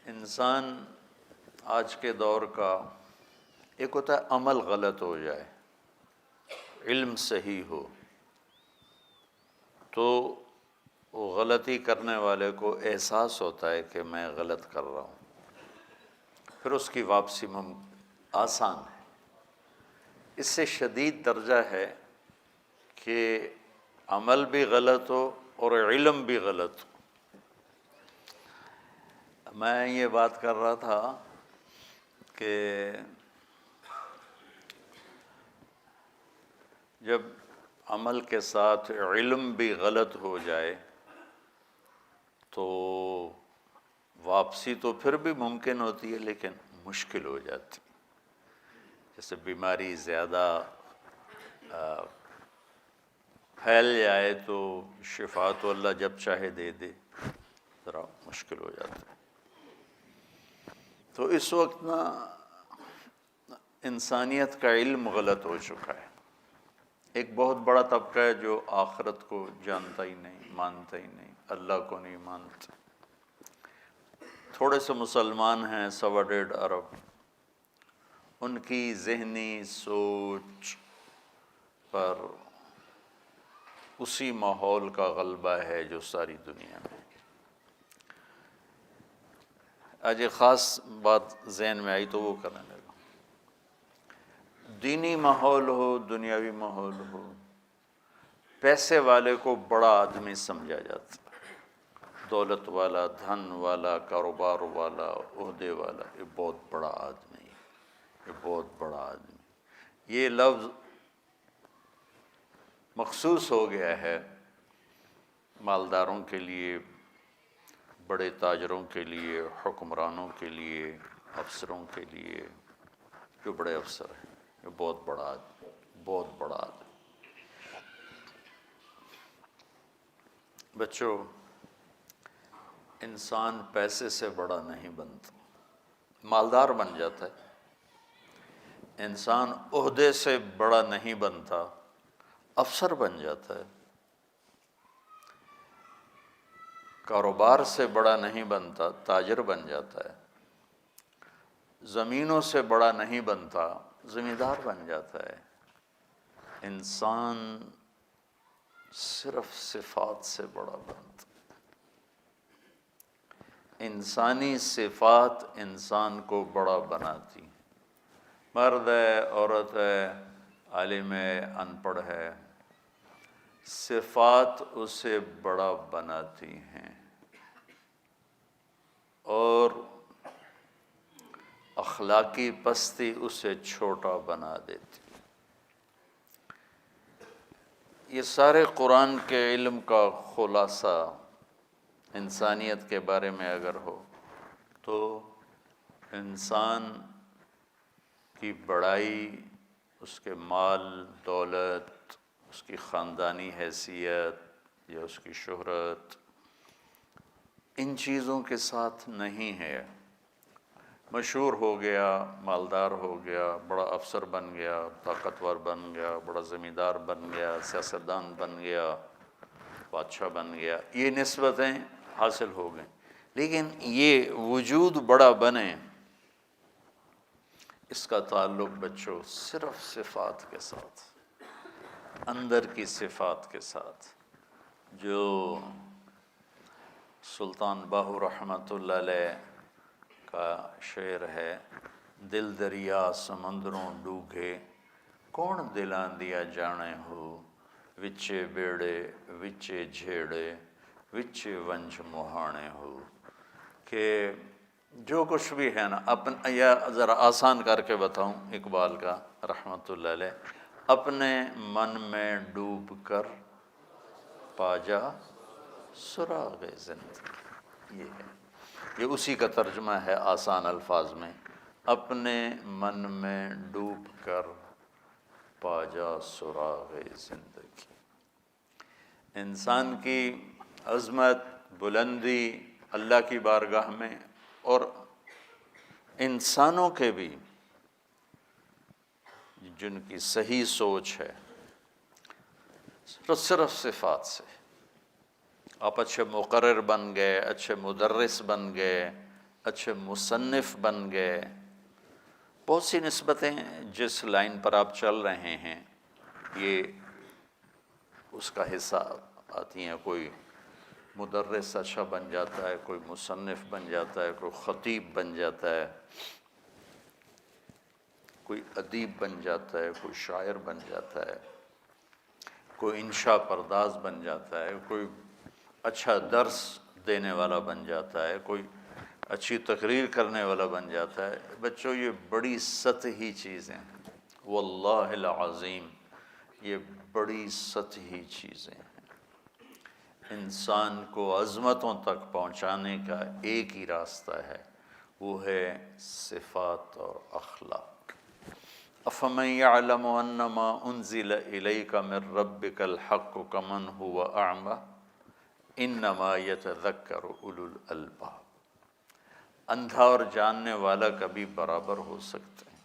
انسان آج کے دور کا ایک ہوتا ہے عمل غلط ہو جائے، علم صحیح ہو تو وہ غلطی کرنے والے کو احساس ہوتا ہے کہ میں غلط کر رہا ہوں، پھر اس کی واپسی آسان ہے۔ اس سے شدید درجہ ہے کہ عمل بھی غلط ہو اور علم بھی غلط ہو۔ میں یہ بات کر رہا تھا کہ جب عمل کے ساتھ علم بھی غلط ہو جائے تو واپسی تو پھر بھی ممکن ہوتی ہے لیکن مشکل ہو جاتی۔ جیسے بیماری زیادہ پھیل جائے تو شفا تو اللہ جب چاہے دے دے، ذرا مشکل ہو جاتا ہے۔ تو اس وقت نا انسانیت کا علم غلط ہو چکا ہے۔ ایک بہت بڑا طبقہ ہے جو آخرت کو جانتا ہی نہیں، مانتا ہی نہیں، اللہ کو نہیں مانتا۔ تھوڑے سے مسلمان ہیں 1.25 ارب، ان کی ذہنی سوچ پر اسی ماحول کا غلبہ ہے جو ساری دنیا میں۔ آج ایک خاص بات ذہن میں آئی تو وہ کرنے لگا۔ دینی ماحول ہو، دنیاوی ماحول ہو، پیسے والے کو بڑا آدمی سمجھا جاتا ہے، دولت والا، دھن والا، کاروبار والا، عہدے والا، یہ بہت بڑا آدمی، یہ بہت بڑا آدمی۔ یہ لفظ مخصوص ہو گیا ہے مالداروں کے لیے، بڑے تاجروں کے لیے، حکمرانوں کے لیے، افسروں کے لیے، جو بڑے افسر ہیں، یہ بہت بڑا آدمی، بہت بڑا آدمی۔ بچوں، انسان پیسے سے بڑا نہیں بنتا، مالدار بن جاتا ہے۔ انسان عہدے سے بڑا نہیں بنتا، افسر بن جاتا ہے۔ کاروبار سے بڑا نہیں بنتا، تاجر بن جاتا ہے۔ زمینوں سے بڑا نہیں بنتا، زمیندار بن جاتا ہے۔ انسان صرف صفات سے بڑا بنتا۔ انسانی صفات انسان کو بڑا بناتی، مرد ہے، عورت ہے، عالم ہے، ان پڑھ ہے، صفات اسے بڑا بناتی ہیں اور اخلاقی پستی اسے چھوٹا بنا دیتی۔ یہ سارے قرآن کے علم کا خلاصہ انسانیت کے بارے میں اگر ہو تو انسان کی بڑائی، اس کے مال دولت، اس کی خاندانی حیثیت یا اس کی شہرت، ان چیزوں کے ساتھ نہیں ہے۔ مشہور ہو گیا، مالدار ہو گیا، بڑا افسر بن گیا، طاقتور بن گیا، بڑا زمیندار بن گیا، سیاستدان بن گیا، بادشاہ بن گیا، یہ نسبتیں حاصل ہو گئیں، لیکن یہ وجود بڑا بنے، اس کا تعلق بچوں صرف صفات کے ساتھ، اندر کی صفات کے ساتھ۔ جو سلطان باہو رحمۃ اللہ علیہ کا شعر ہے، دل دریا سمندروں ڈوگے، کون دلاں دیا جانے ہو، وچے بیڑے وچے جھیڑے، وچے ونج مہانے ہو۔ کہ جو کچھ بھی ہے نا، یا ذرا آسان کر کے بتاؤں اقبال کا رحمۃ اللہ علیہ، اپنے من میں ڈوب کر پا جا سراغ زندگی، یہ ہے، یہ اسی کا ترجمہ ہے آسان الفاظ میں، اپنے من میں ڈوب کر پا جا سراغ زندگی۔ انسان کی عظمت، بلندی اللہ کی بارگاہ میں، اور انسانوں کے بھی جن کی صحیح سوچ ہے، صرف صفات سے۔ آپ اچھے مقرر بن گئے، اچھے مدرس بن گئے، اچھے مصنف بن گئے، بہت سی نسبتیں جس لائن پر آپ چل رہے ہیں یہ اس کا حصہ آتی ہیں۔ کوئی مدرس اچھا بن جاتا ہے، کوئی مصنف بن جاتا ہے، کوئی خطیب بن جاتا ہے، کوئی ادیب بن جاتا ہے، کوئی شاعر بن جاتا ہے، کوئی انشاء پرداز بن جاتا ہے، کوئی اچھا درس دینے والا بن جاتا ہے، کوئی اچھی تقریر کرنے والا بن جاتا ہے۔ بچوں یہ بڑی سطحی چیزیں ہیں، واللہ العظیم یہ بڑی سطحی چیزیں ہیں۔ انسان کو عظمتوں تک پہنچانے کا ایک ہی راستہ ہے، وہ ہے صفات اور اخلاق۔ افمن یعلم انما انزل الیک من ربک الحق کمن هو اعمی انما یتذکر اولو الالباب۔ اندھا اور جاننے والا کبھی برابر ہو سکتے ہیں،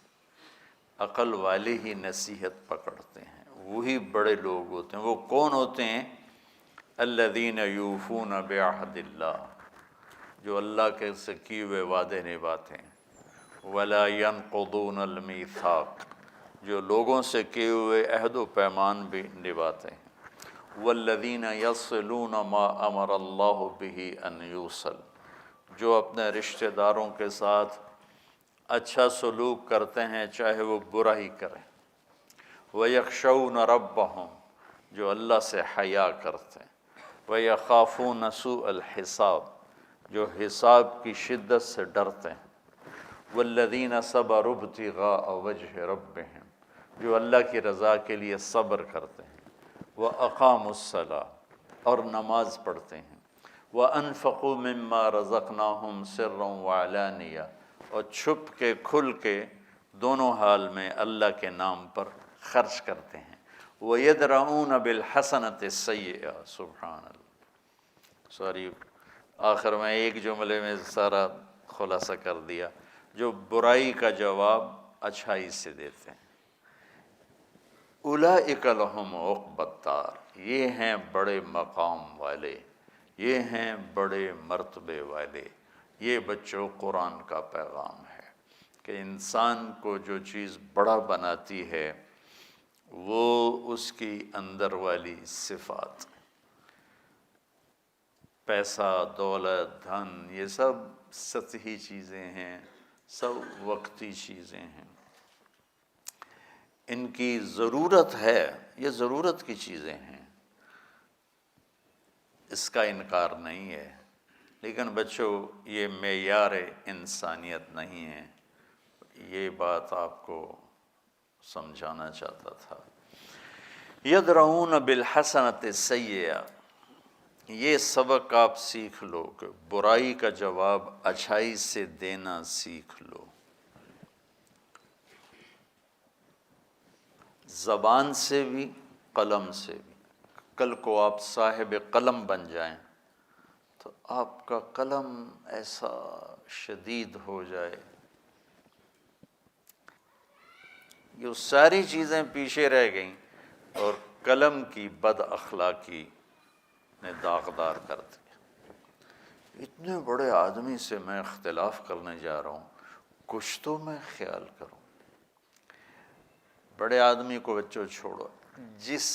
عقل والے ہی نصیحت پکڑتے ہیں، وہی بڑے لوگ ہوتے ہیں۔ وہ کون ہوتے ہیں؟ الذین یوفون بعہد اللہ، جو اللہ کے سے کیے ہوئے وعدے نبھاتے ہیں، ولا ینقضون المیثاق، جو لوگوں سے کیے ہوئے عہد و پیمان بھی نبھاتے ہیں، والذین یصلون ما امر اللہ بہ ان یوصل، جو اپنے رشتہ داروں کے ساتھ اچھا سلوک کرتے ہیں چاہے وہ برا ہی کریں، وَيَخْشَوْنَ رَبَّهُمْ، جو اللہ سے حیا کرتے ہیں، وَيَخَافُونَ سُوءَ الْحِسَابِ، جو حساب کی شدت سے ڈرتے ہیں، وَالَّذِينَ صَبَرُوا ابْتِغَاءَ وَجْهِ رَبِّهِمْ، جو اللہ کی رضا کے لیے صبر کرتے ہیں، وَأَقَامُوا الصَّلَاةَ، اور نماز پڑھتے ہیں، وَأَنفَقُوا مِمَّا رَزَقْنَاهُمْ سِرًّا وَعَلَانِيَةً، اور چھپ کے کھل کے دونوں حال میں اللہ کے نام پر خرچ کرتے ہیں، وَيَدْرَؤُونَ بِالْحَسَنَةِ السَّيِّئَةَ، سبحان اللہ، سوری آخر میں ایک جملے میں سارا خلاصہ کر دیا، جو برائی کا جواب اچھائی سے دیتے ہیں، اولئک لہم عقبی الدار، یہ ہیں بڑے مقام والے، یہ ہیں بڑے مرتبے والے۔ یہ بچوں قرآن کا پیغام ہے کہ انسان کو جو چیز بڑا بناتی ہے وہ اس کی اندر والی صفات، پیسہ، دولت، دھن، یہ سب سطحی چیزیں ہیں، سب وقتی چیزیں ہیں، ان کی ضرورت ہے، یہ ضرورت کی چیزیں ہیں، اس کا انکار نہیں ہے، لیکن بچوں یہ معیار انسانیت نہیں ہے۔ یہ بات آپ کو سمجھانا چاہتا تھا۔ یدرؤون بالحسنۃ السیئہ، یہ سبق آپ سیکھ لو کہ برائی کا جواب اچھائی سے دینا سیکھ لو، زبان سے بھی قلم سے بھی۔ کل کو آپ صاحب قلم بن جائیں تو آپ کا قلم ایسا شدید ہو جائے، یہ ساری چیزیں پیچھے رہ گئیں اور قلم کی بد اخلاقی نے داغدار کر دیا۔ اتنے بڑے آدمی سے میں اختلاف کرنے جا رہا ہوں، کچھ تو میں خیال کروں۔ بڑے آدمی کو بچوں چھوڑو، جس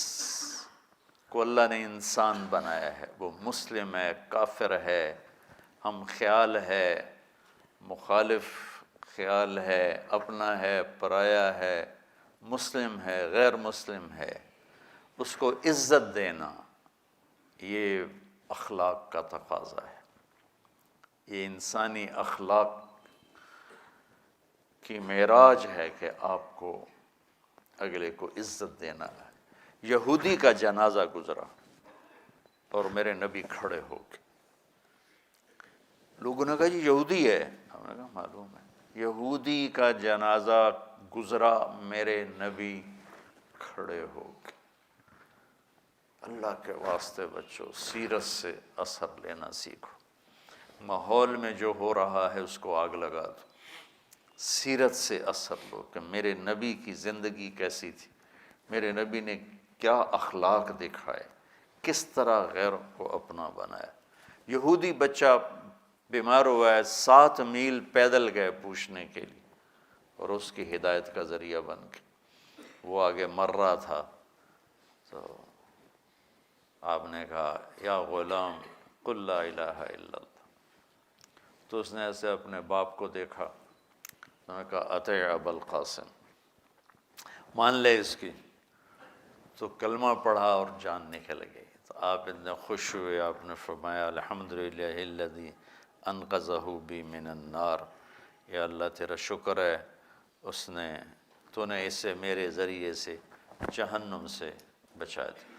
کو اللہ نے انسان بنایا ہے وہ مسلم ہے، کافر ہے، ہم خیال ہے، مخالف خیال ہے، اپنا ہے، پرایا ہے، مسلم ہے، غیر مسلم ہے، اس کو عزت دینا یہ اخلاق کا تقاضا ہے، یہ انسانی اخلاق کی معراج ہے کہ آپ کو اگلے کو عزت دینا ہے۔ یہودی کا جنازہ گزرا اور میرے نبی کھڑے ہو کے، لوگوں نے کہا جی یہودی ہے، ہم نے کہا معلوم ہے، یہودی کا جنازہ گزرا، میرے نبی کھڑے ہو کے۔ اللہ کے واسطے بچوں سیرت سے اثر لینا سیکھو، ماحول میں جو ہو رہا ہے اس کو آگ لگا دو، سیرت سے اثر لو کہ میرے نبی کی زندگی کیسی تھی، میرے نبی نے کیا اخلاق دکھائے، کس طرح غیروں کو اپنا بنایا۔ یہودی بچہ بیمار ہوا ہے، 7 میل پیدل گئے پوچھنے کے لیے، اور اس کی ہدایت کا ذریعہ بن کے وہ آگے مر رہا تھا، تو آپ نے کہا یا غلام قل لا الہ الا اللہ، تو اس نے ایسے اپنے باپ کو دیکھا، انہوں نے کہا اطع ابا القاسم، مان لے اس کی، تو کلمہ پڑھا اور جان نکل گئی۔ تو آپ اتنے خوش ہوئے، آپ نے فرمایا الحمدللہ الذی انقذہ بی من النار، یا اللہ تیرا شکر ہے اس نے، تو نے اسے میرے ذریعے سے جہنم سے بچا دیا۔